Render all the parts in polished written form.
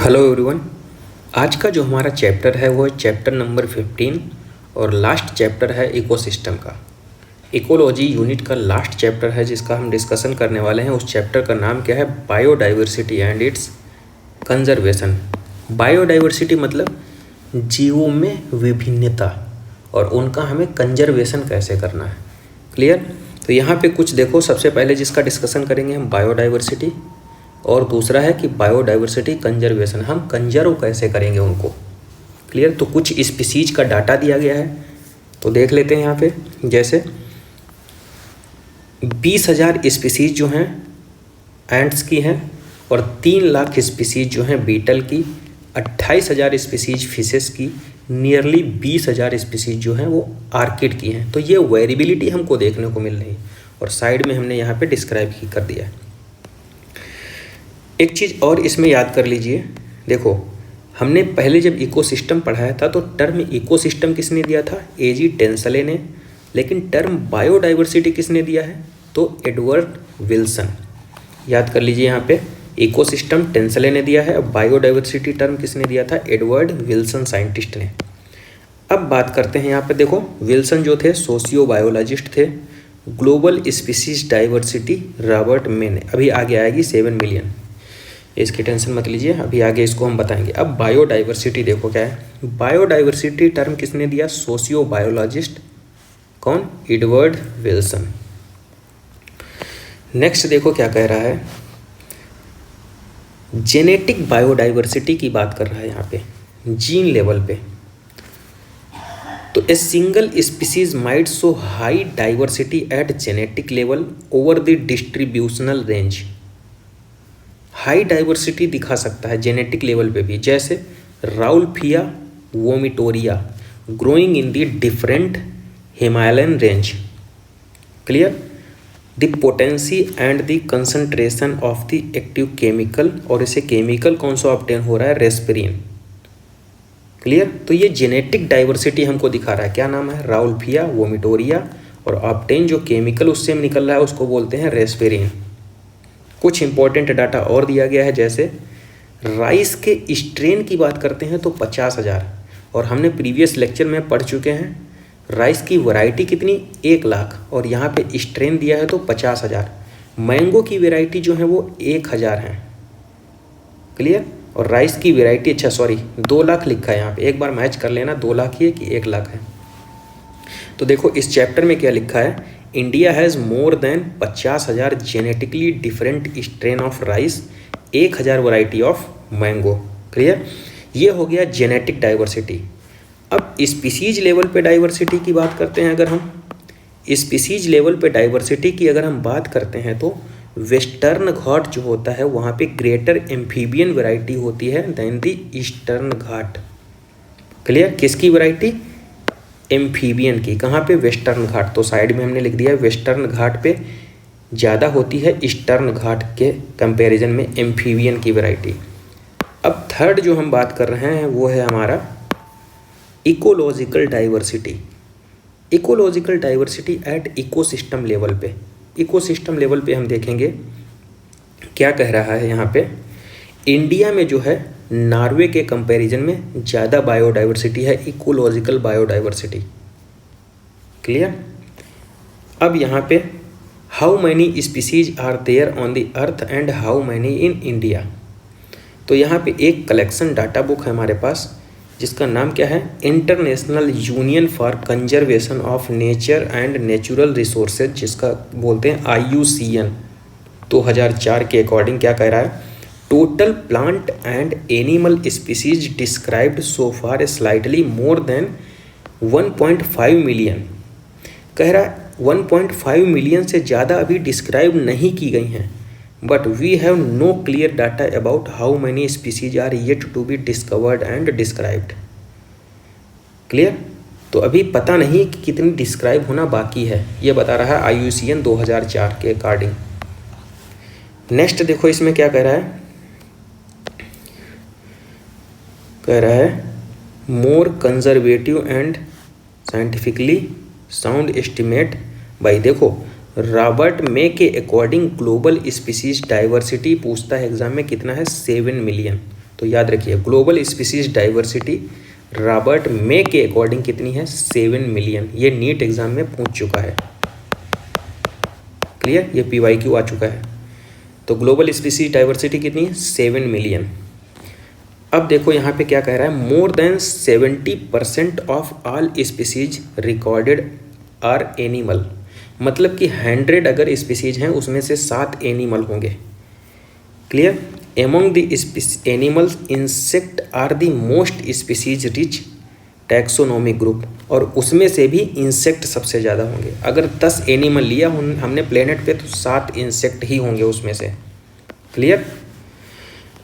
Hello everyone. आज का जो हमारा चैप्टर है वो है चैप्टर नंबर 15 और लास्ट चैप्टर है इकोसिस्टम का। इकोलॉजी यूनिट का लास्ट चैप्टर है जिसका हम डिस्कशन करने वाले हैं। उस चैप्टर का नाम क्या है? Biodiversity and it's conservation. Biodiversity मतलब जीवों में विभिन्नता और उनका हमें कंजर्वेशन कैसे करना है। क्लियर? तो यहाँ पे कुछ देखो, सबसे पहले जिसका डिस्कशन करेंगे हम बायोडाइवर्सिटी, और दूसरा है कि बायोडाइवर्सिटी कंजर्वेशन, हम कंजर्व कैसे करेंगे उनको। क्लियर? तो कुछ स्पीसीज का डाटा दिया गया है तो देख लेते हैं यहाँ पे। जैसे 20,000 स्पीसीज जो हैं एंट्स की हैं और 3 लाख स्पीसीज जो हैं बीटल की, 28,000 स्पीसीज फिशेस की, नियरली 20,000 स्पीसीज जो हैं वो आर्किड की हैं। तो ये वेरिएबिलिटी हमको देखने को मिल रही और साइड में हमने यहाँ पे डिस्क्राइब कर दिया है। एक चीज़ और इसमें याद कर लीजिए, देखो हमने पहले जब इकोसिस्टम पढ़ाया था तो टर्म इकोसिस्टम किसने दिया था? एजी टेंसले ने। लेकिन टर्म बायोडाइवर्सिटी किसने दिया है? तो एडवर्ड विल्सन। याद कर लीजिए यहाँ पे, इकोसिस्टम टेंसले ने दिया है, बायोडाइवर्सिटी टर्म किसने दिया था? एडवर्ड विल्सन साइंटिस्ट ने। अब बात करते हैं यहाँ पे, देखो विल्सन जो थे सोशियो बायोलॉजिस्ट थे। ग्लोबल स्पीसीज डाइवर्सिटी रॉबर्ट मे ने, अभी आगे आएगी 7 मिलियन, इसकी टेंशन मत लीजिए, अभी आगे इसको हम बताएंगे। अब बायोडाइवर्सिटी देखो क्या है। बायोडाइवर्सिटी टर्म किसने दिया? सोशियो बायोलॉजिस्ट, कौन? Edward Wilson. नेक्स्ट देखो क्या कह रहा है, जेनेटिक बायोडाइवर्सिटी की बात कर रहा है यहाँ पे, जीन लेवल पे। तो a single species might show high diversity at genetic level over the distributional range. High diversity दिखा सकता है जेनेटिक लेवल पे भी, जैसे rauwolfia vomitoria growing in the different Himalayan range. Clear? The potency and the concentration of the active chemical, और इसे chemical कौन सा ऑब्टेन हो रहा है? रेस्पिरिन। क्लियर? तो ये जेनेटिक डाइवर्सिटी हमको दिखा रहा है। क्या नाम है? राउल्फिया वोमिटोरिया, और ऑब्टेन जो केमिकल उससे निकल रहा है उसको बोलते हैं रेस्पिरिन। कुछ इंपॉर्टेंट डाटा और दिया गया है, जैसे राइस के स्ट्रेन की बात करते हैं तो 50,000, और हमने प्रीवियस लेक्चर में पढ़ चुके हैं राइस की वैरायटी कितनी? 1 लाख, और यहाँ पे स्ट्रेन दिया है तो 50,000। मैंगो की वैरायटी जो है वो 1,000 है। क्लियर? और राइस की वैरायटी, अच्छा सॉरी 2 लाख लिखा है यहाँ पे, एक बार मैच कर लेना 2 लाख ही है कि 1 लाख है। तो देखो इस चैप्टर में क्या लिखा है, India has more than 50,000 genetically different strain of rice, 1,000 variety of mango. Clear? ये हो गया जेनेटिक डाइवर्सिटी। अब स्पीसीज लेवल पे डाइवर्सिटी की बात करते हैं। अगर हम स्पीसीज लेवल पे डाइवर्सिटी की अगर हम बात करते हैं तो वेस्टर्न घाट जो होता है वहाँ पे ग्रेटर एम्फीबियन वैरायटी होती है then the Eastern Ghat. Clear? किसकी वैरायटी? एम्फीबियन की। कहाँ पे? वेस्टर्न घाट। तो साइड में हमने लिख दिया है वेस्टर्न घाट पे ज़्यादा होती है, ईस्टर्न घाट के कंपैरिजन में एम्फीबियन की वैरायटी। अब थर्ड जो हम बात कर रहे हैं वो है हमारा ecological diversity. Ecological diversity eight ecosystem level पे। इकोसिस्टम लेवल पे हम देखेंगे क्या कह रहा है यहाँ पे, इंडिया में जो है नॉर्वे के कंपैरिजन में ज़्यादा बायोडाइवर्सिटी है, इकोलॉजिकल बायोडाइवर्सिटी। क्लियर? अब यहाँ पे how many species are there on the earth and how many in India. तो यहाँ पे एक कलेक्शन डाटा बुक है हमारे पास जिसका नाम क्या है? International union for conservation of nature and natural resources, जिसका बोलते हैं IUCN। 2004 के अकॉर्डिंग क्या कह रहा है, total plant and animal species described so far slightly more than 1.5 million. कह रहा है 1.5 मिलियन से ज़्यादा अभी डिस्क्राइब नहीं की गई हैं, but we have no clear data about how many species are yet to be discovered and described. Clear? तो अभी पता नहीं कि कितनी डिस्क्राइब होना बाकी है, ये बता रहा है IUCN 2004 के अकॉर्डिंग। नेक्स्ट देखो इसमें क्या कह रहा है, कह रहा है मोर conservative and scientifically sound estimate by, देखो रॉबर्ट मे के अकॉर्डिंग ग्लोबल स्पीसीज डाइवर्सिटी पूछता है एग्जाम में कितना है? 7 मिलियन। तो याद रखिए ग्लोबल स्पीसीज डाइवर्सिटी रॉबर्ट मे के अकॉर्डिंग कितनी है, 7 मिलियन। ये नीट एग्जाम में पूछ चुका है, क्लियर, ये PYQ आ चुका है। तो ग्लोबल स्पीसीज डाइवर्सिटी कितनी है, 7 मिलियन। अब देखो यहाँ पे क्या कह रहा है, more than 70% of all species recorded are animal. मतलब कि 100 अगर स्पीसीज हैं उसमें से 7 एनिमल होंगे, clear. Among the animals insect are the most species rich taxonomic group, और उसमें से भी इंसेक्ट सबसे ज़्यादा होंगे। अगर 10 एनिमल लिया हमने प्लेनेट पे तो 7 इंसेक्ट ही होंगे उसमें से, क्लियर।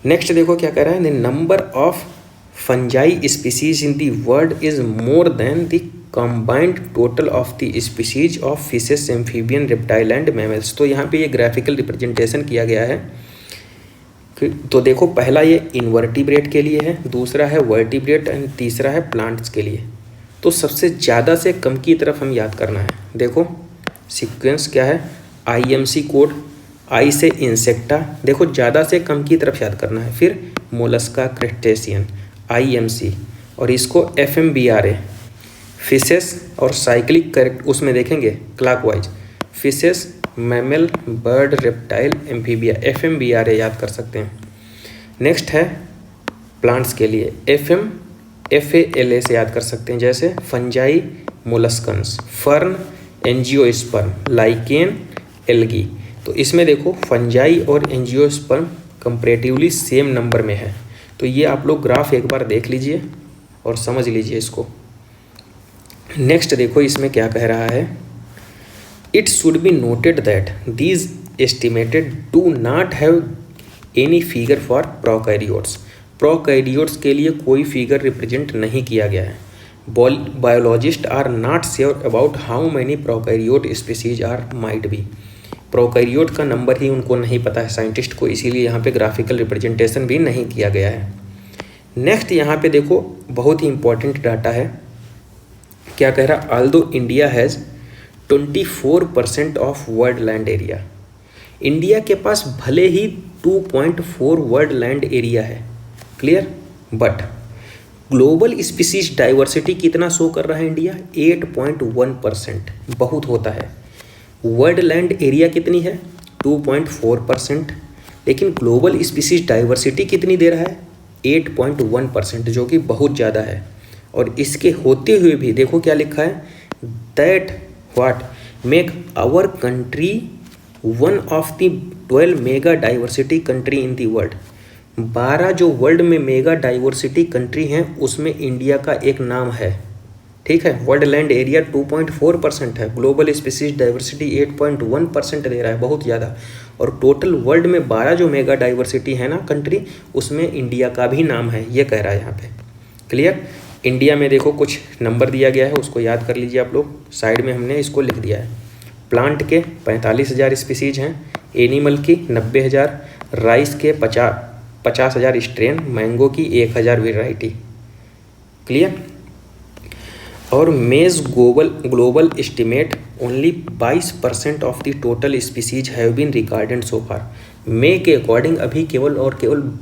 नेक्स्ट देखो क्या कह रहा है, the number of fungi species in the world is more than the combined total of the species of fishes, amphibian, reptile and mammals. तो यहाँ पे ये ग्राफिकल रिप्रेजेंटेशन किया गया है। तो देखो पहला ये इनवर्टिब्रेट के लिए है, दूसरा है वर्टिब्रेट एंड तीसरा है प्लांट्स के लिए। तो सबसे ज़्यादा से कम की तरफ हम याद करना है। देखो सीक्वेंस क्या है, IMC कोड, आई से इंसेक्टा, देखो ज़्यादा से कम की तरफ याद करना है। फिर मोलस्का, क्रेस्टेशियन, IMC, और इसको FMBRA फिशेस, और साइक्लिक करेक्ट उसमें देखेंगे clockwise, fishes, mammal, bird, reptile, amphibia, FMBRA याद कर सकते हैं। नेक्स्ट है प्लांट्स के लिए FALA से याद कर सकते हैं, जैसे fungi, molluscs, fern, angiosperm, lichen, algae. तो इसमें देखो फंजाई और एंजियोस्पर्म कंपैरेटिवली सेम नंबर में है। तो ये आप लोग ग्राफ एक बार देख लीजिए और समझ लीजिए इसको। नेक्स्ट देखो इसमें क्या कह रहा है, it should be noted that these estimated do not have any figure for prokaryotes. Prokaryotes के लिए कोई फिगर रिप्रेजेंट नहीं किया गया है। Biologist are not sure about how many prokaryote species are might be. Prokaryote का नंबर ही उनको नहीं पता है साइंटिस्ट को, इसीलिए यहाँ पे ग्राफिकल रिप्रेजेंटेशन भी नहीं किया गया है। नेक्स्ट यहाँ पे देखो बहुत ही इंपॉर्टेंट डाटा है, क्या कह रहा, although India has 24% of world land area. India के पास भले ही 2.4 वर्ल्ड लैंड एरिया है, clear, but global species diversity कितना शो कर रहा है इंडिया, 8.1%, बहुत होता है। वर्ल्ड लैंड एरिया कितनी है, 2.4%, लेकिन ग्लोबल स्पीसीज डाइवर्सिटी कितनी दे रहा है, 8.1%, जो कि बहुत ज़्यादा है। और इसके होते हुए भी देखो क्या लिखा है, that what make our country one of the 12 mega diversity country in the world. 12 जो वर्ल्ड में मेगा डाइवर्सिटी कंट्री हैं उसमें इंडिया का एक नाम है, ठीक है। वर्ल्ड लैंड एरिया 2.4% है, ग्लोबल स्पीसीज डाइवर्सिटी 8.1% दे रहा है, बहुत ज़्यादा। और टोटल वर्ल्ड में 12 जो मेगा डाइवर्सिटी है ना कंट्री, उसमें इंडिया का भी नाम है, ये कह रहा है यहाँ पे, क्लियर। इंडिया में देखो कुछ नंबर दिया गया है, उसको याद कर लीजिए आप लोग, साइड में हमने इसको लिख दिया है। प्लांट के 45,000 स्पीसीज हैं, एनिमल की 90,000, राइस के 50,000 स्ट्रेन, मैंगो की 1,000 वेराइटी, क्लियर। और May's global estimate only 22% of the total species have been recorded so far. May के अकॉर्डिंग अभी केवल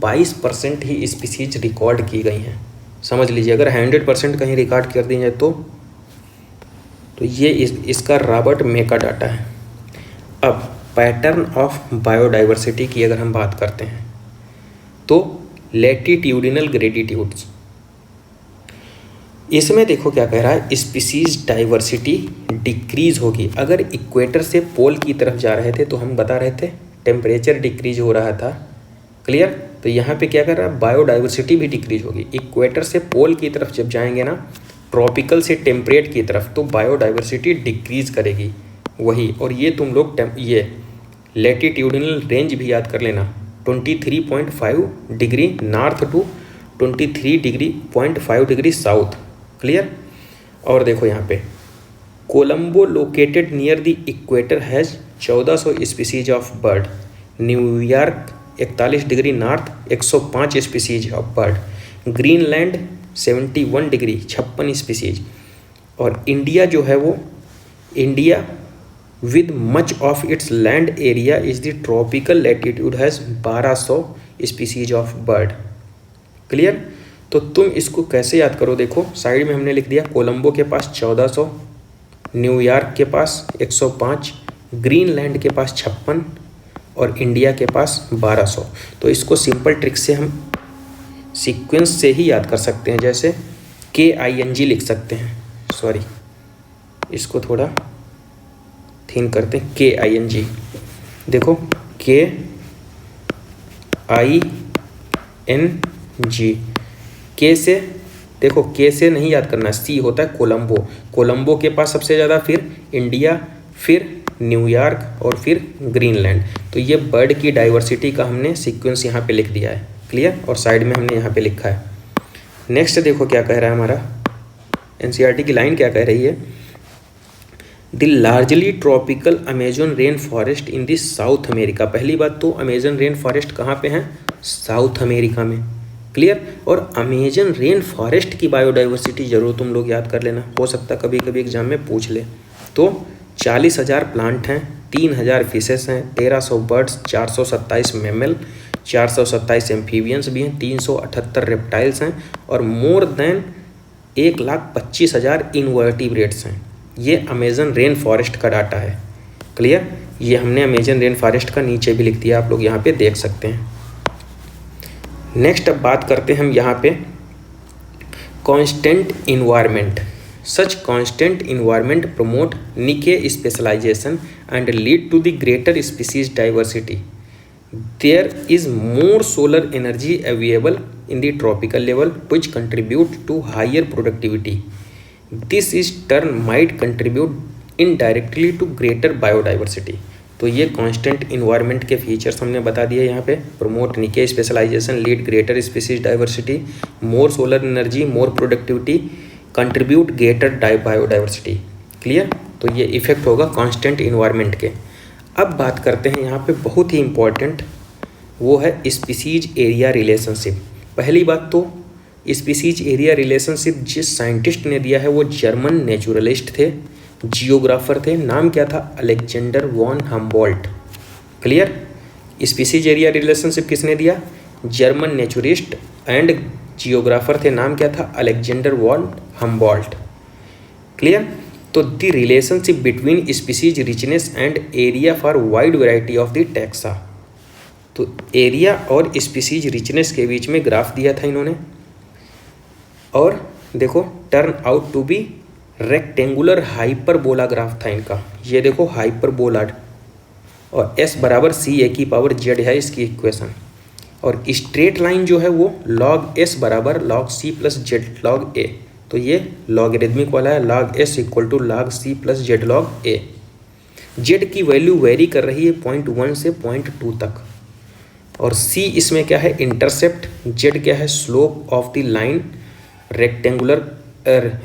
22% ही स्पीसीज रिकॉर्ड की गई हैं, समझ लीजिए। अगर 100% कहीं रिकॉर्ड कर दी जाए तो ये इसका रॉबर्ट मे का डाटा है। अब पैटर्न ऑफ बायोडाइवर्सिटी की अगर हम बात करते हैं तो लैटिट्यूडिनल ग्रेडिट्यूड्स, इसमें देखो क्या कह रहा है, स्पीसीज डाइवर्सिटी डिक्रीज होगी। अगर इक्वेटर से पोल की तरफ जा रहे थे तो हम बता रहे थे टेम्परेचर डिक्रीज हो रहा था, क्लियर। तो यहाँ पे क्या कर रहा है, बायोडाइवर्सिटी भी डिक्रीज होगी। इक्वेटर से पोल की तरफ जब जाएंगे ना, ट्रॉपिकल से टेम्परेट की तरफ, तो बायोडाइवर्सिटी डिक्रीज करेगी वही। और ये तुम लोग ये लैटिट्यूडिनल रेंज भी याद कर लेना, 23.5 degree north to 23.5 degree south, clear. और देखो यहाँ पे Colombo located near the equator has 1400 species of bird. New York 41 degree north 105 species of bird. Greenland 71 degree 56 species. और इंडिया जो है वो, India with much of its land area is the tropical latitude has 1200 species of bird, clear. तो तुम इसको कैसे याद करो, देखो साइड में हमने लिख दिया कोलंबो के पास 1400, न्यूयॉर्क के पास 105, ग्रीनलैंड के पास 56 और इंडिया के पास 1200। तो इसको सिंपल ट्रिक से हम सीक्वेंस से ही याद कर सकते हैं, जैसे KING लिख सकते हैं, सॉरी इसको थोड़ा थिन करते हैं, KING। देखो KING, के से देखो, के से नहीं याद करना, C होता है कोलंबो, कोलंबो के पास सबसे ज़्यादा, फिर इंडिया, फिर न्यूयॉर्क और फिर ग्रीनलैंड। तो ये बर्ड की डाइवर्सिटी का हमने सीक्वेंस यहाँ पे लिख दिया है, क्लियर। और साइड में हमने यहाँ पे लिखा है। नेक्स्ट देखो क्या कह रहा है हमारा NCERT की लाइन क्या कह रही है, the largely tropical Amazon rain forest in the south America. पहली बात तो अमेजन रेन फॉरेस्ट कहाँ पे हैं, साउथ अमेरिका में, क्लियर। और अमेजन रेन फॉरेस्ट की बायोडाइवर्सिटी जरूर तुम लोग याद कर लेना, हो सकता कभी कभी एग्जाम में पूछ ले। तो 40,000 प्लांट हैं, 3,000 फिशेस हैं, 1300 बर्ड्स, 427 मैमल, 427 एम्फीबियंस भी हैं, 378 रेप्टाइल्स हैं और मोर देन 1,25,000 इनवर्टिब्रेट्स हैं। ये अमेजन रेन फॉरेस्ट का डाटा है, क्लियर। ये हमने अमेजन रेन फॉरेस्ट का नीचे भी लिख दिया, आप लोग यहाँ पे देख सकते हैं। नेक्स्ट अब बात करते हैं हम यहाँ पे constant environment. Such constant environment promote niche specialisation and lead to the greater species diversity. There is more solar energy available in the tropical level which contribute to higher productivity. This is turn might contribute indirectly to greater biodiversity. तो ये constant environment के features हमने बता दिए यहाँ पे, promote niche specialization, lead greater species diversity, more solar energy, more productivity, contribute greater biodiversity, clear. तो ये इफेक्ट होगा कांस्टेंट इन्वायरमेंट के। अब बात करते हैं यहाँ पे बहुत ही इंपॉर्टेंट, वो है स्पीसीज एरिया रिलेशनशिप। पहली बात तो स्पीसीज एरिया रिलेशनशिप जिस साइंटिस्ट ने दिया है वो जर्मन नेचुरलिस्ट थे, जियोग्राफर थे, नाम क्या था, Alexander von Humboldt, clear. Species area relationship किसने दिया, जर्मन नेचुरिस्ट एंड जियोग्राफर थे, नाम क्या था, अलेक्जेंडर वॉन हम्बोल्ट, क्लियर। तो the relationship between species richness and area for wide variety of the taxa. तो एरिया और स्पीसीज रिचनेस के बीच में ग्राफ दिया था इन्होंने, और देखो turn out to be rectangular hyperbola graph था इनका। ये देखो हाइपरबोला, और s बराबर c⁴ है इसकी इक्वेशन, और स्ट्रेट लाइन जो है वो log s बराबर log c plus Z log a। तो ये लॉगरिदमिक वाला है, log s equal to log c plus Z log a। z की वैल्यू वेरी कर रही है 0.1 से 0.2 तक, और c इसमें क्या है, इंटरसेप्ट, z क्या है, slope of the line, rectangular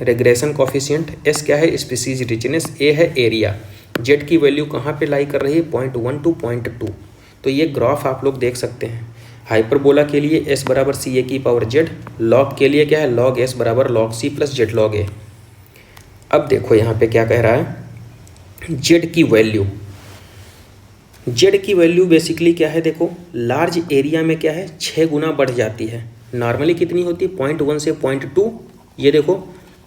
regression coefficient, s क्या है, स्पीसीज रिचनेस, a है एरिया, z की वैल्यू कहाँ पे लाई कर रही है, 0.1 टू 0.2। तो ये ग्राफ आप लोग देख सकते हैं। हाइपरबोला के लिए s बराबर c⁴, लॉग के लिए क्या है, log s बराबर log c plus Z log a। अब देखो यहाँ पे क्या कह रहा है, z की वैल्यू, z की वैल्यू बेसिकली क्या है, देखो लार्ज एरिया में क्या है 6 गुना बढ़ जाती है, नॉर्मली कितनी होती है 0.1 से 0.2, ये देखो,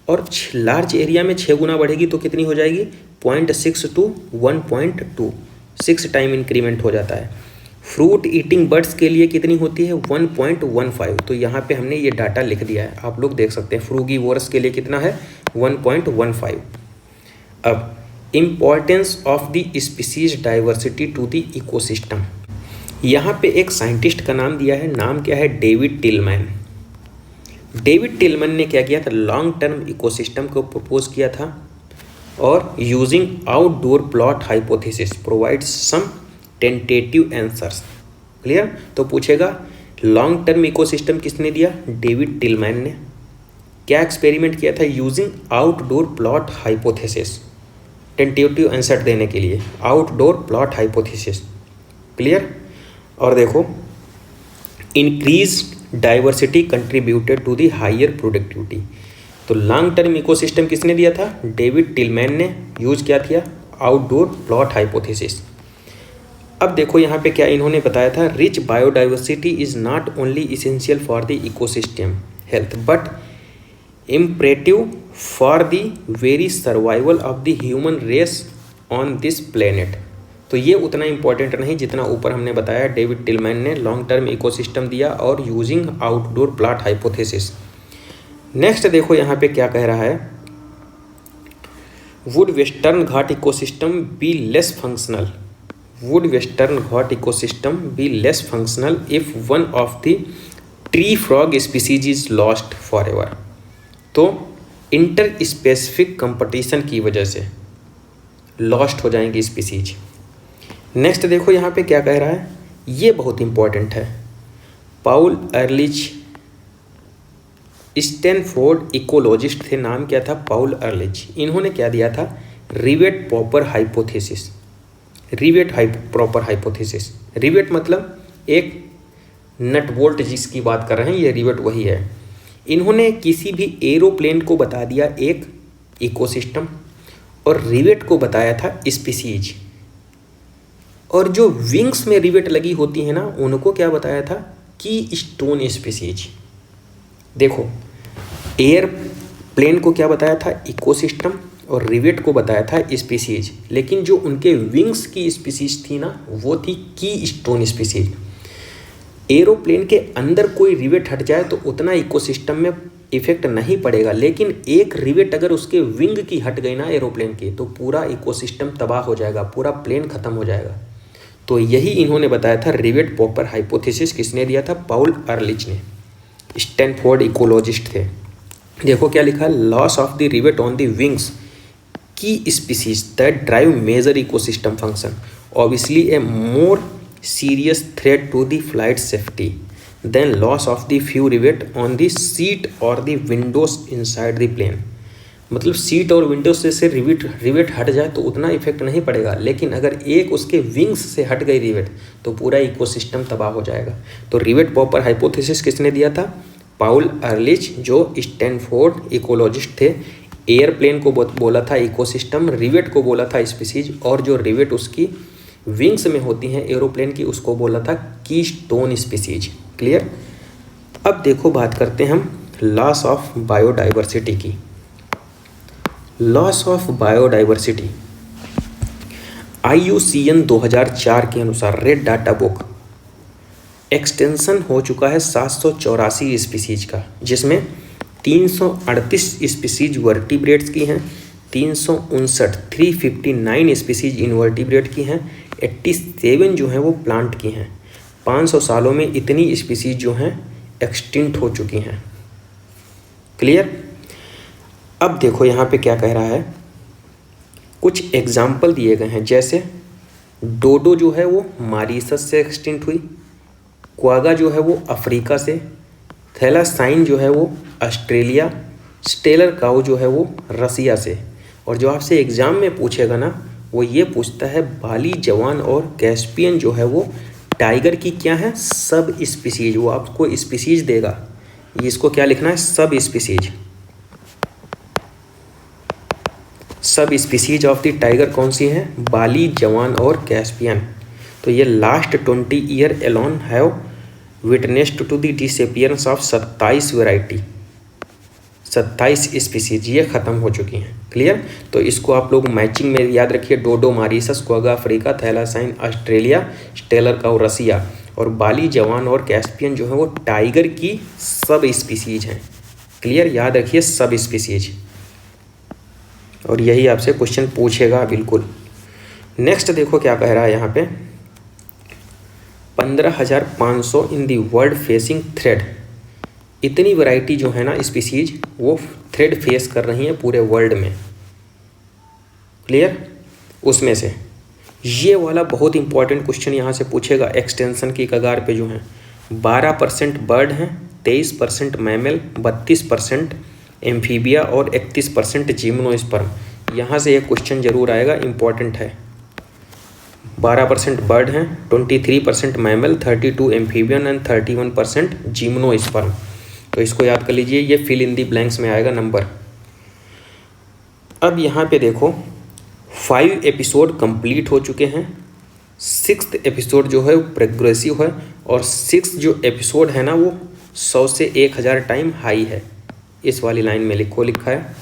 और लार्ज एरिया में 6 गुना बढ़ेगी तो कितनी हो जाएगी 0.6 टू 1.2, 6 टाइम इंक्रीमेंट हो जाता है। फ्रूट ईटिंग बर्ड्स के लिए कितनी होती है 1.15। तो यहाँ पे हमने ये डाटा लिख दिया है, आप लोग देख सकते हैं। फ्रूगीवोरस के लिए कितना है 1.15। अब importance of the species diversity to the ecosystem, यहाँ पे एक साइंटिस्ट का नाम दिया है, नाम क्या है, डेविड टिलमैन। डेविड टिलमैन ने क्या किया था, लॉन्ग टर्म इकोसिस्टम को प्रपोज किया था, और using outdoor plot hypothesis provides some tentative answers, clear. तो पूछेगा लॉन्ग टर्म इकोसिस्टम किसने दिया, डेविड टिलमैन ने। क्या एक्सपेरिमेंट किया था, using outdoor plot hypothesis, tentative answer देने के लिए आउटडोर प्लॉट हाइपोथेसिस, क्लियर। और देखो increase diversity contributed to the higher productivity. तो लॉन्ग टर्म इकोसिस्टम किसने दिया था, डेविड टिलमैन ने। यूज क्या किया, आउटडोर प्लॉट हाइपोथेसिस। अब देखो यहाँ पे क्या इन्होंने बताया था, rich biodiversity is not only essential for the ecosystem health but imperative for the very survival of the human race on this planet. तो ये उतना इंपॉर्टेंट नहीं जितना ऊपर हमने बताया। डेविड टिलमैन ने लॉन्ग टर्म इकोसिस्टम दिया और using outdoor plot hypothesis. Next देखो यहाँ पे क्या कह रहा है, would western Ghat ecosystem be less functional, would western Ghat ecosystem be less functional if one of the tree frog species is lost for ever. तो इंटर स्पेसिफिक कंपटीशन की वजह से लॉस्ट हो जाएंगी स्पीसीज। नेक्स्ट देखो यहाँ पे क्या कह रहा है, ये बहुत इंपॉर्टेंट है। पाउल अर्लिच स्टैनफोर्ड इकोलॉजिस्ट थे, नाम क्या था, पाउल अर्लिच। इन्होंने क्या दिया था, rivet proper hypothesis. Rivet proper hypothesis, rivet मतलब एक नट बोल्ट जिसकी बात कर रहे हैं, ये रिवेट वही है। इन्होंने किसी भी एरोप्लेन को बता दिया एक इकोसिस्टम और रिवेट को बताया था स्पीसीज, और जो विंग्स में रिवेट लगी होती है ना, उनको क्या बताया था, की स्टोन स्पीसीज। देखो एयरप्लेन को क्या बताया था, इकोसिस्टम, और रिवेट को बताया था स्पीसीज, लेकिन जो उनके विंग्स की स्पीसीज थी ना, वो थी की स्टोन स्पीसीज। एरोप्लेन के अंदर कोई रिवेट हट जाए तो उतना इकोसिस्टम में इफेक्ट नहीं पड़ेगा, लेकिन एक रिवेट अगर उसके विंग की हट गई ना एरोप्लेन की, तो पूरा इकोसिस्टम तबाह हो जाएगा, पूरा प्लेन खत्म हो जाएगा। तो यही इन्होंने बताया था, रिवेट प्रॉपर हाइपोथेसिस किसने दिया था, पाउल अर्लिच ने, स्टैनफोर्ड इकोलॉजिस्ट थे। देखो क्या लिखा, loss of the rivet on the wings की species that drive major ecosystem function obviously a more serious threat to the flight safety than loss of the few rivet on the seat or the windows inside the plane। मतलब seat और Windows से rivet हट जाए तो उतना effect नहीं पड़ेगा, लेकिन अगर एक उसके विंग्स से हट गई रिवेट तो पूरा इकोसिस्टम तबाह हो जाएगा। तो रिवेट प्रॉपर हाइपोथेसिस किसने दिया था, पाउल अर्लिच, जो स्टैनफोर्ड इकोलॉजिस्ट थे। एयरप्लेन को बोला था इकोसिस्टम, रिवेट को बोला था स्पीसीज, और जो रिवेट उसकी विंग्स में होती हैं एरोप्लेन की, उसको बोला था कीस्टोन स्पीसीज। क्लियर। अब देखो बात करते हैं हम लॉस ऑफ बायोडाइवर्सिटी की। लॉस ऑफ बायोडाइवर्सिटी IUCN 2004 के अनुसार रेड डाटा बुक एक्सटेंशन हो चुका है 784 स्पीसीज का, जिसमें 338 स्पीसीज वर्टिब्रेट्स की हैं, 359 स्पीसीज इनवर्टिब्रेट की हैं, 87 जो हैं वो प्लांट की हैं। 500 सालों में इतनी स्पीसीज जो हैं एक्सटिंक्ट हो चुकी हैं। क्लियर। अब देखो यहाँ पे क्या कह रहा है, कुछ एग्जाम्पल दिए गए हैं, जैसे डोडो जो है वो मॉरीशस से एक्सटिंक्ट हुई, क्वागा जो है वो अफ्रीका से, थैलासाइन जो है वो ऑस्ट्रेलिया, स्टेलर काऊ जो है वो रसिया से। और जो आपसे एग्ज़ाम में पूछेगा ना, वो ये पूछता है बाली जवान और कैस्पियन जो है वो टाइगर की क्या है, सब स्पीसीज। वो आपको स्पीसीज देगा, इसको क्या लिखना है, sub species. Sub species of the tiger कौन सी है, बाली जवान और कैस्पियन। तो ये last 20 year alone have witnessed to the disappearance of 27 variety, 27 species ये ख़त्म हो चुकी हैं। क्लियर। तो इसको आप लोग मैचिंग में याद रखिए, dodo Mauritius, quagga Africa, thylacine Australia, Steller cow Russia, और बाली जवान और कैस्पियन जो है वो टाइगर की सब स्पीसीज हैं। क्लियर, याद रखिए सब स्पीसीज, और यही आपसे क्वेश्चन पूछेगा बिल्कुल। नेक्स्ट देखो क्या कह रहा है यहाँ पे, 15,500 इन दी वर्ल्ड फेसिंग थ्रेड। इतनी वैरायटी जो है ना स्पीसीज, वो थ्रेड फेस कर रही हैं पूरे वर्ल्ड में। क्लियर। उसमें से ये वाला बहुत इंपॉर्टेंट क्वेश्चन यहाँ से पूछेगा, एक्सटेंशन की कगार पे जो हैं 12% बर्ड हैं, 23% मैमल, 32% एम्फीबिया और 31% जिम्नोस्पर्म। यहाँ से एक क्वेश्चन जरूर आएगा, इंपॉर्टेंट है। 12% बर्ड हैं, 23% मैमल, 32 एम्फीबियन एंड 31% जिम्नोस्पर्म। तो इसको याद कर लीजिए, ये फिल इन दी ब्लैंक्स में आएगा नंबर। अब यहाँ पे देखो 5 एपिसोड कंप्लीट हो चुके हैं सिक्स्थ एपिसोड जो है वो प्रोग्रेसिव है, और सिक्स जो एपिसोड है ना वो 100 से 1000 टाइम हाई है। इस वाली लाइन में लिखा है।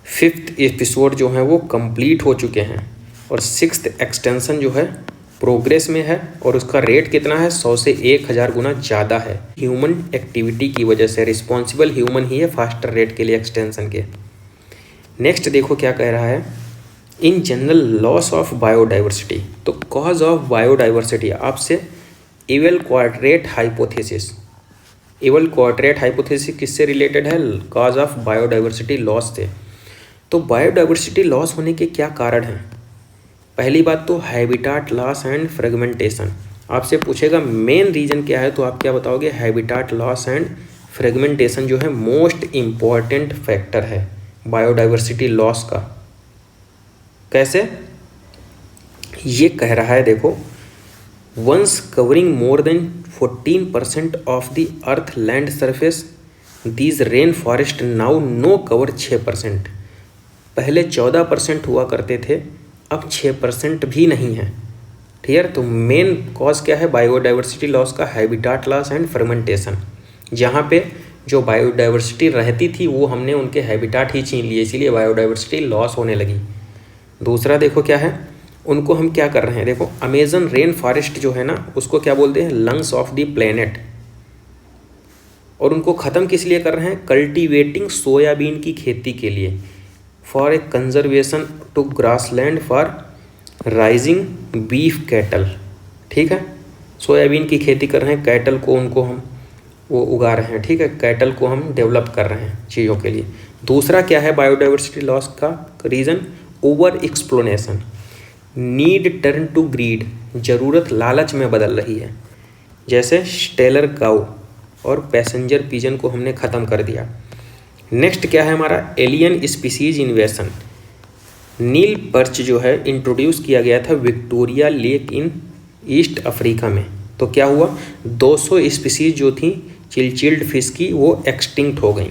फिफ्थ एपिसोड जो है वो कंप्लीट हो चुके हैं, और सिक्स्थ एक्सटेंशन जो है प्रोग्रेस में है, और उसका रेट कितना है, 100 से 1000 गुना ज़्यादा है। ह्यूमन एक्टिविटी की वजह से, रिस्पॉन्सिबल ह्यूमन ही है फास्टर रेट के लिए एक्सटेंशन के। नेक्स्ट देखो क्या कह रहा है, in general loss of biodiversity. तो कॉज ऑफ बायोडाइवर्सिटी आपसे evil quartet hypothesis, evil quartet hypothesis किससे रिलेटेड है, कॉज ऑफ बायोडाइवर्सिटी लॉस से। तो बायोडाइवर्सिटी लॉस होने के क्या कारण हैं? पहली बात तो हैबिटाट लॉस एंड फ्रेगमेंटेशन। आपसे पूछेगा मेन रीजन क्या है, तो आप क्या बताओगे, हैबिटाट लॉस एंड फ्रेगमेंटेशन जो है मोस्ट इम्पॉर्टेंट फैक्टर है बायोडाइवर्सिटी लॉस का। कैसे? ये कह रहा है देखो, once covering more than 14% of the earth land surface, these rain forest now no cover 6%। पहले 14% हुआ करते थे, अब 6% भी नहीं है। ठीक है, तो मेन कॉज क्या है बायोडाइवर्सिटी लॉस का, हैबिटाट लॉस एंड फर्मेंटेशन। जहाँ पे जो बायोडाइवर्सिटी रहती थी वो हमने उनके हैबिटाट ही छीन लिए, इसीलिए बायोडाइवर्सिटी लॉस होने लगी। दूसरा देखो क्या है, उनको हम क्या कर रहे हैं, देखो अमेजन रेन फॉरेस्ट जो है ना उसको क्या बोलते हैं, लंग्स ऑफ द प्लेनेट। और उनको ख़त्म किस लिए कर रहे हैं, कल्टीवेटिंग सोयाबीन की खेती के लिए, for a conservation to grassland for raising beef cattle. ठीक है, सोयाबीन की खेती कर रहे हैं, कैटल को उनको हम वो उगा रहे हैं। ठीक है, कैटल को हम डेवलप कर रहे हैं चीज़ों के लिए। दूसरा क्या है बायोडाइवर्सिटी लॉस का reason, over exploitation, need turn to greed, ज़रूरत लालच में बदल रही है। जैसे स्टेलर काऊ और पैसेंजर पिजन को हमने ख़त्म कर दिया। नेक्स्ट क्या है हमारा, एलियन स्पीसीज इन्वेशन। नील पर्च जो है इंट्रोड्यूस किया गया था Victoria lake in east Africa में। तो क्या हुआ, 200 स्पीसीज जो थी चिल्ड फिश की वो एक्सटिंक्ट हो गई।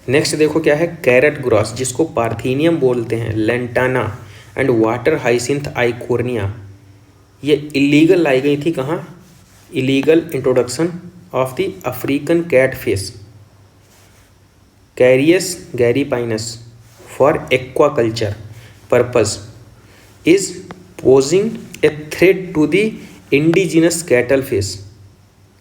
नेक्स्ट देखो क्या है, कैरेट ग्रॉस जिसको पार्थेनियम बोलते हैं, lantana and water hyacinth eichhornia, ये इलीगल लाई गई थी कहाँ, illegal introduction of the African cat fish Clarias gariepinus for aquaculture purpose is posing a threat to the indigenous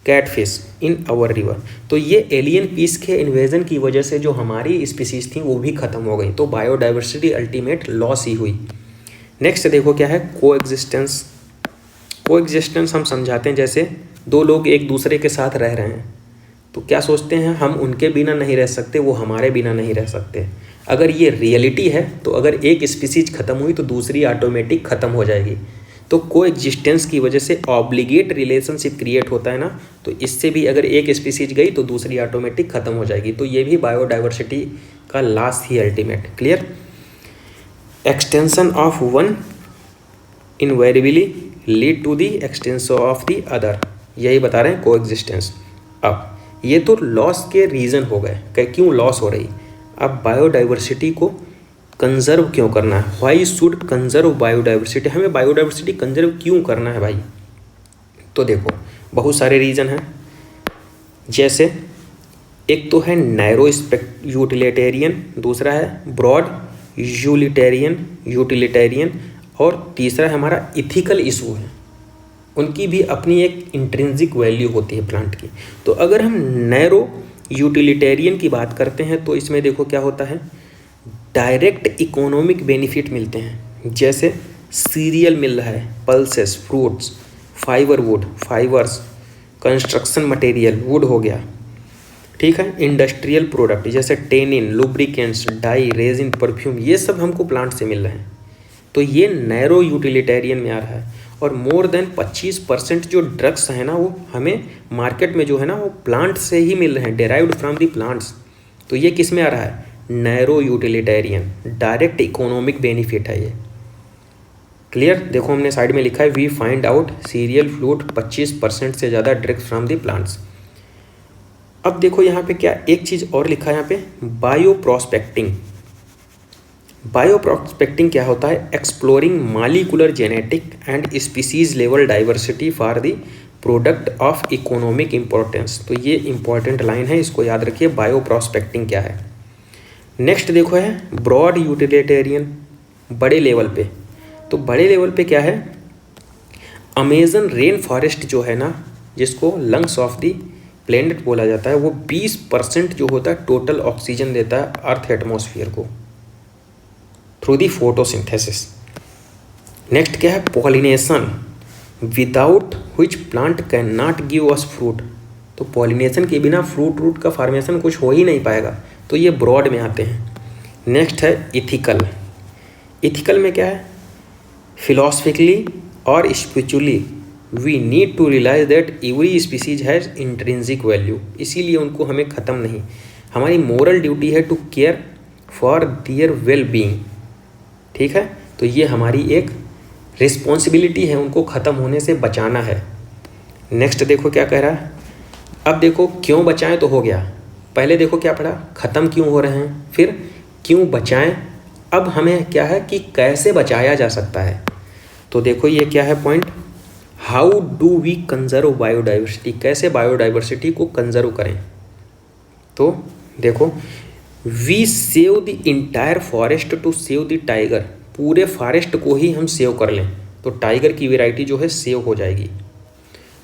catfish in our river. तो ये एलियन पीस के invasion की वजह से जो हमारी स्पीसीज थी वो भी ख़त्म हो गई, तो बायोडाइवर्सिटी अल्टीमेट लॉस ही हुई। नेक्स्ट देखो क्या है, कोएग्जिस्टेंस। कोएग्जिस्टेंस हम समझाते हैं, जैसे दो लोग एक दूसरे के साथ रह रहे हैं तो क्या सोचते हैं, हम उनके बिना नहीं रह सकते, वो हमारे बिना नहीं रह सकते। अगर ये रियलिटी है तो अगर एक स्पीसीज ख़त्म हुई तो दूसरी ऑटोमेटिक ख़त्म हो जाएगी। तो कोएग्जिस्टेंस की वजह से ऑब्लिगेट रिलेशनशिप क्रिएट होता है ना, तो इससे भी अगर एक स्पीसीज गई तो दूसरी ऑटोमेटिक ख़त्म हो जाएगी। तो ये भी बायोडाइवर्सिटी का लॉस ही ultimate. Clear? Extension of one invariably lead to the extension of the other, यही बता रहे हैं कोएग्जिस्टेंस। अब ये तो लॉस के रीज़न हो गए कि क्यों लॉस हो रही। अब बायोडाइवर्सिटी को कंजर्व क्यों करना है, वाई शुड कंजर्व बायोडाइवर्सिटी, हमें बायोडाइवर्सिटी कंजर्व क्यों करना है भाई। तो देखो बहुत सारे रीज़न हैं, जैसे एक तो है नैरो यूटिलिटेरियन, दूसरा है ब्रॉड यूटिलिटेरियन, और तीसरा है हमारा इथिकल इशू है। उनकी भी अपनी एक इंट्रिंसिक वैल्यू होती है प्लांट की। तो अगर हम नैरो यूटिलिटेरियन की बात करते हैं तो इसमें देखो क्या होता है, डायरेक्ट इकोनॉमिक बेनिफिट मिलते हैं, जैसे सीरियल मिल रहा है, pulses, fruits, fibres, construction material wood हो गया। ठीक है, इंडस्ट्रियल प्रोडक्ट जैसे tannin, lubricants, dye, resin, perfume, ये सब हमको प्लांट से मिल रहे हैं। तो ये नैरो यूटिलिटेरियन में आ रहा है। और मोर देन 25% जो ड्रग्स हैं ना वो हमें मार्केट में जो है ना वो प्लांट से ही मिल रहे हैं, डेराइव्ड फ्रॉम दी प्लांट्स। तो ये किस में आ रहा है, narrow utilitarian, direct economic benefit है ये। क्लियर? देखो हमने साइड में लिखा है, we find out cereal fruit 25% से ज़्यादा ड्रग्स फ्रॉम दी प्लांट्स। अब देखो यहाँ पे क्या एक चीज़ और लिखा है यहाँ पे, बायो प्रोस्पेक्टिंग। बायो प्रॉस्पेक्टिंग क्या होता है? Exploring molecular genetic and species level diversity for the product of economic importance. तो ये इंपॉर्टेंट लाइन है, इसको याद रखिए। बायो प्रॉस्पेक्टिंग क्या है? नेक्स्ट देखो है ब्रॉड यूटिलिटेरियन, बड़े लेवल पे। तो बड़े लेवल पे क्या है? अमेजन रेन फॉरेस्ट जो है ना, जिसको लंग्स ऑफ द प्लेनेट बोला जाता है, वो 20% जो होता है टोटल ऑक्सीजन देता है अर्थ एटमॉस्फेयर को थ्रू दी फोटोसिंथेसिस। नेक्स्ट क्या है? Pollination, without which plant can not give us fruit. तो पॉलिनेशन के बिना फ्रूट का फॉर्मेशन कुछ हो ही नहीं पाएगा। तो ये ब्रॉड में आते हैं। नेक्स्ट है इथिकल। इथिकल में क्या है? फिलोसफिकली और spiritually we need to realise that every species has intrinsic value. इसीलिए उनको हमें ख़त्म नहीं, हमारी मोरल ड्यूटी है to care for their well being. ठीक है, तो ये हमारी एक रिस्पॉन्सिबिलिटी है, उनको ख़त्म होने से बचाना है। नेक्स्ट देखो क्या कह रहा है। अब देखो क्यों बचाएं तो हो गया, पहले देखो क्या पढ़ा, ख़त्म क्यों हो रहे हैं, फिर क्यों बचाएं। अब हमें क्या है कि कैसे बचाया जा सकता है। तो देखो ये क्या है point, how do we conserve biodiversity, कैसे बायोडाइवर्सिटी को कंजर्व करें। तो देखो, we save the entire forest to save the tiger, पूरे फॉरेस्ट को ही हम सेव कर लें तो टाइगर की वैरायटी जो है सेव हो जाएगी।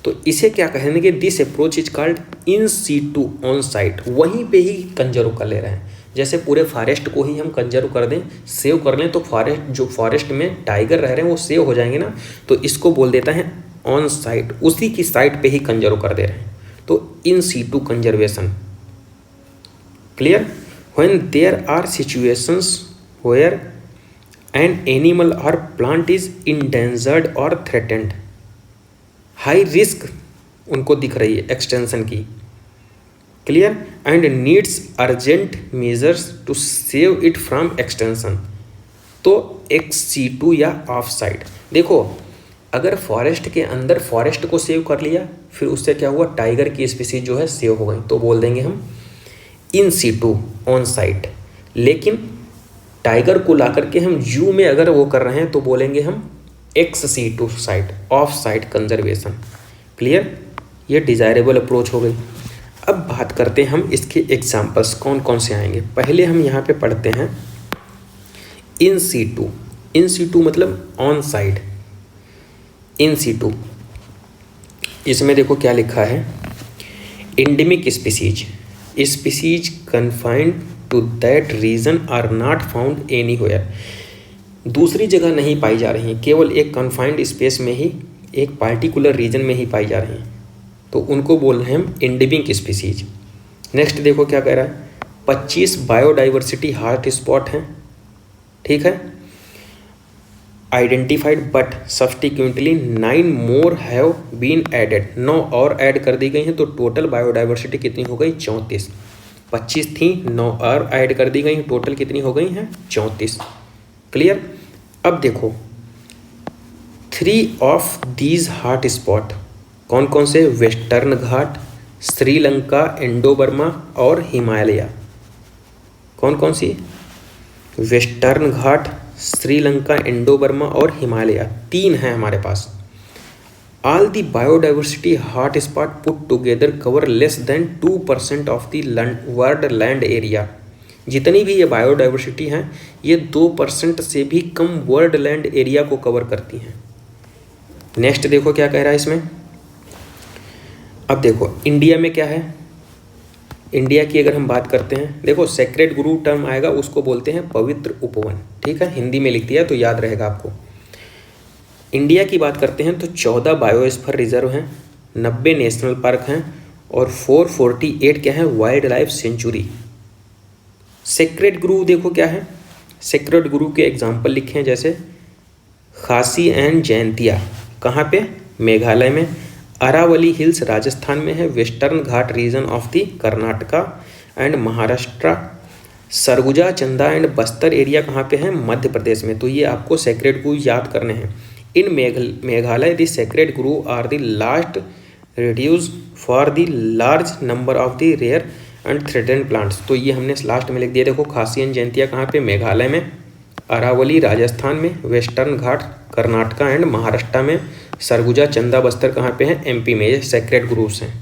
तो इसे क्या कहेंगे, this approach is called in situ on site, वहीं पे ही कंजर्व कर ले रहे हैं। जैसे पूरे फॉरेस्ट को ही हम कंजर्व कर दें, सेव कर लें, तो फॉरेस्ट में टाइगर रह रहे हैं वो सेव हो जाएंगे ना। तो इसको बोल देता है ऑन साइट, उसी की साइट पे ही कंजर्व कर दे रहे हैं। तो in situ conservation. Clear? When there are situations where an animal और प्लांट इज इंडेंजर्ड और थ्रेटेंड, हाई रिस्क उनको दिख रही है एक्सटेंशन की। Clear? And needs urgent measures to save it from extension, तो XC2 या ऑफ साइड। देखो, अगर फॉरेस्ट के अंदर फॉरेस्ट को सेव कर लिया, फिर उससे क्या हुआ, टाइगर की स्पीसीज जो है सेव हो गई, तो बोल देंगे हम इन सीटू ऑन साइट। लेकिन टाइगर को ला करके हम जू में अगर वो कर रहे हैं तो बोलेंगे हम XC2 site, of site conservation. Clear? ये डिज़ायरेबल अप्रोच हो गई। अब बात करते हैं हम इसके एग्जाम्पल्स कौन कौन से आएंगे। पहले हम यहाँ पे पढ़ते हैं इन सीटू। इन सीटू मतलब ऑन साइड। इन सीटू, इसमें देखो क्या लिखा है, endemic species, species confined to that region are not found anywhere, दूसरी जगह नहीं पाई जा रही हैं, केवल एक कन्फाइंड स्पेस में ही, एक पार्टिकुलर रीजन में ही पाई जा रही हैं, तो उनको बोल रहे हैं हम एंडेमिक स्पीसीज। नेक्स्ट देखो क्या कह रहा है, 25 बायोडाइवर्सिटी हॉट स्पॉट हैं। ठीक है, identified but subsequently 9 more have been added, 9 और ऐड कर दी गई हैं, तो टोटल बायोडाइवर्सिटी कितनी हो गई, 34। 25 थी, 9 और ऐड कर दी गई, टोटल कितनी हो गई हैं, 34। क्लियर? अब देखो 3 ऑफ दीज हॉट स्पॉट कौन कौन से, western Ghat, Sri Lanka, Indo Burma और हिमालय। कौन कौन सी, western Ghat, Sri Lanka, Indo Burma और हिमालय, 3 हैं हमारे पास। All the biodiversity hot spot put together cover less than 2% of the world land area, जितनी भी ये बायोडाइवर्सिटी हैं ये 2% से भी कम वर्ल्ड लैंड एरिया को कवर करती हैं। नेक्स्ट देखो क्या कह रहा है इसमें। अब देखो इंडिया में क्या है, इंडिया की अगर हम बात करते हैं, देखो सेक्रेड ग्रुव टर्म आएगा, उसको बोलते हैं पवित्र उपवन। ठीक है, हिंदी में लिख दिया तो याद रहेगा आपको। इंडिया की बात करते हैं तो 14 बायोस्फीयर रिजर्व हैं, 90 नेशनल पार्क हैं और 448 क्या है, wild life sanctuary. Sacred groove देखो क्या है, सेक्रेड ग्रुव के एग्जाम्पल लिखे हैं, जैसे खासी एंड जयंतिया, कहाँ पे, मेघालय में। अरावली हिल्स राजस्थान में है, western Ghat region of the Karnataka and Maharashtra. Surguja, Chanda and Bastar area कहाँ पे है, मध्य प्रदेश में। तो ये आपको सेक्रेड ग्रुव याद करने हैं। In Meghalaya the sacred grove are the last refuges for the large number of the rare and threatened plants. तो ये हमने लास्ट में लिख दिया। देखो खासी एंड जयंतिया कहाँ पे, मेघालय में। अरावली राजस्थान में, western Ghat Karnataka and Maharashtra में, सरगुजा चंदा बस्तर कहाँ पे है, एमपी में। ये सेक्रेट ग्रुप्स हैं।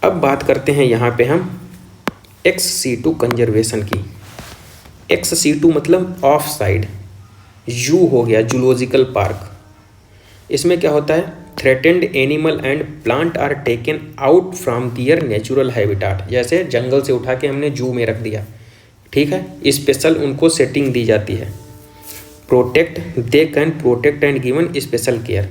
अब बात करते हैं यहाँ पे हम XC2 कंजर्वेशन की। XC2 मतलब ऑफ साइड, जू हो गया जूलॉजिकल पार्क। इसमें क्या होता है, threatened animal and plant are taken out from their natural habitat. जैसे जंगल से उठा के हमने जू में रख दिया, ठीक है, स्पेशल उनको सेटिंग दी जाती है। Protect, they can protect and given special care.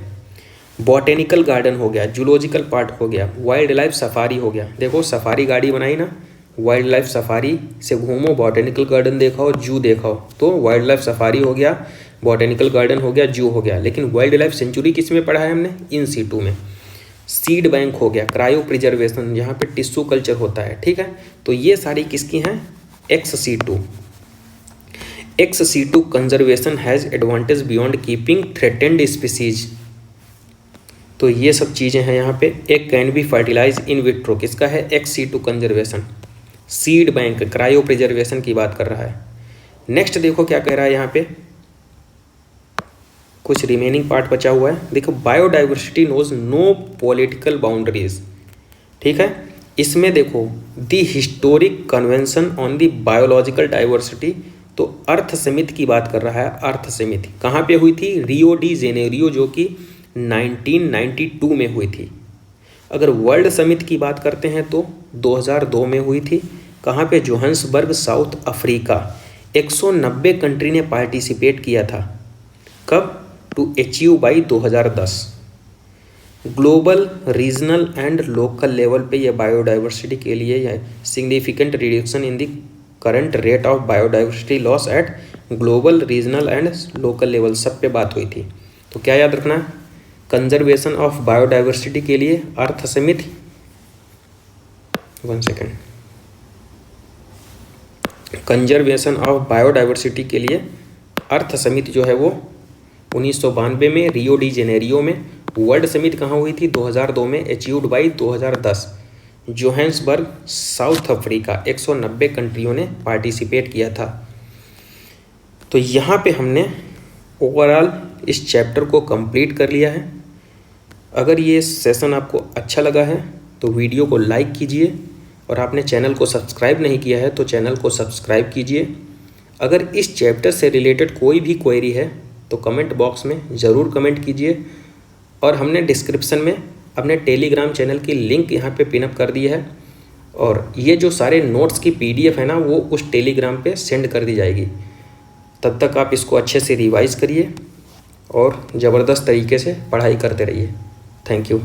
Botanical garden हो गया, जूलॉजिकल पार्क हो गया, वाइल्ड लाइफ सफारी हो गया। देखो सफारी गाड़ी बनाई ना, वाइल्ड लाइफ सफारी से घूमो, बॉटेनिकल गार्डन देखाओ, जू देखाओ, तो वाइल्ड लाइफ सफारी हो गया, बॉटेनिकल गार्डन हो गया, जू हो गया। लेकिन वाइल्ड लाइफ सेंचुरी किस में पढ़ा है हमने, इन सीटू में। सीड बैंक हो गया, क्रायो प्रिजर्वेशन, जहाँ पे टिश्यू कल्चर होता है, ठीक है। तो ये सारी किसकी हैं, XC2। XC2 conservation has advantage beyond keeping threatened species. तो ये सब चीज़ें हैं यहाँ पे। एक can be fertilise in vitro, किसका है, XC2 conservation. Seed bank, cryopreservation की बात कर रहा है। नेक्स्ट देखो क्या कह रहा है यहाँ पे, कुछ रिमेनिंग पार्ट बचा हुआ है। देखो biodiversity knows no political boundaries, ठीक है। इसमें देखो the historic convention on the biological diversity, तो अर्थ समिति की बात कर रहा है। अर्थ समिति कहाँ पे हुई थी, रियो डी जेनेरियो, जो कि 1992 में हुई थी। अगर वर्ल्ड समिट की बात करते हैं तो 2002 में हुई थी। कहाँ पे, जोहान्सबर्ग, साउथ अफ्रीका। 190 कंट्री ने पार्टिसिपेट किया था। कब, to achieve by 2010। Global, regional and local level पे ये बायोडाइवर्सिटी के लिए यह significant reduction in the current rate of biodiversity loss at global, regional and local level, सब पे बात हुई थी। तो क्या याद रखना है, कंजर्वेशन ऑफ बायोडाइवर्सिटी के लिए अर्थ समिति, 1 सेकेंड, कंजर्वेशन ऑफ बायोडाइवर्सिटी के लिए अर्थ समिति जो है वो 1992 में रियो डी जेनेरियो में। वर्ल्ड समिट कहाँ हुई थी, 2002 में, achieved by 2010, Johannesburg, South Africa. 190 कंट्रियों ने पार्टिसिपेट किया था। तो यहाँ पे हमने ओवरऑल इस चैप्टर को कंप्लीट कर लिया है। अगर ये सेशन आपको अच्छा लगा है तो वीडियो को लाइक कीजिए, और आपने चैनल को सब्सक्राइब नहीं किया है तो चैनल को सब्सक्राइब कीजिए। अगर इस चैप्टर से रिलेटेड कोई भी क्वेरी है तो कमेंट बॉक्स में ज़रूर कमेंट कीजिए, और हमने डिस्क्रिप्शन में अपने टेलीग्राम चैनल की लिंक यहाँ पे पिनअप कर दी है, और ये जो सारे नोट्स की PDF है ना, वो उस टेलीग्राम पे सेंड कर दी जाएगी। तब तक आप इसको अच्छे से रिवाइज़ करिए और ज़बरदस्त तरीके से पढ़ाई करते रहिए। Thank you.